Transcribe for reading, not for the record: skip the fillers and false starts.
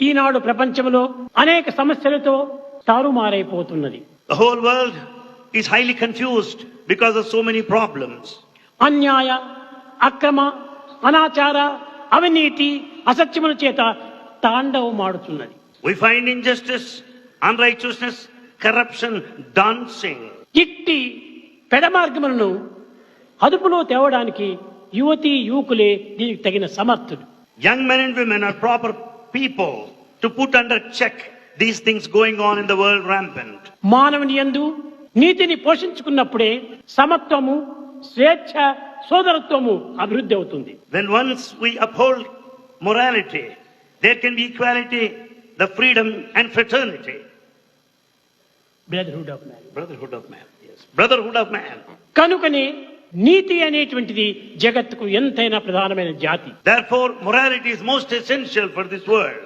ఈనాడు ప్రపంచంలో అనేక సమస్యలతో తారుమారైపోతున్నది. The whole world is highly confused because of so many problems. అన్యాయ, అక్రమ, అనాచార, అవినీతి, అసత్యముల చేత తాండవమాడుతున్నది. We find injustice, unrighteousness, corruption dancing. ఇట్టి పెడమార్గములను అదుపులో తేవడానికి యువతి యువకులే దీనికి తగిన సమర్థులు. Young men and women are proper people to put under check these things going on in the world rampant. మానవుని యందు నీతిని పోషించుకున్నప్పుడే సమత్వము, స్వేచ్ఛ, సోదరత్వము అభివృద్ధి అవుతుంది. When once we uphold morality, there can be equality, the freedom and fraternity. Brotherhood of man. Brotherhood of man. Yes. Brotherhood of man. కనుకనే నీతి అనేటువంటిది జగత్తుకు ఎంతైనా ప్రధానమైన జాతి. Therefore, morality is most essential for this world.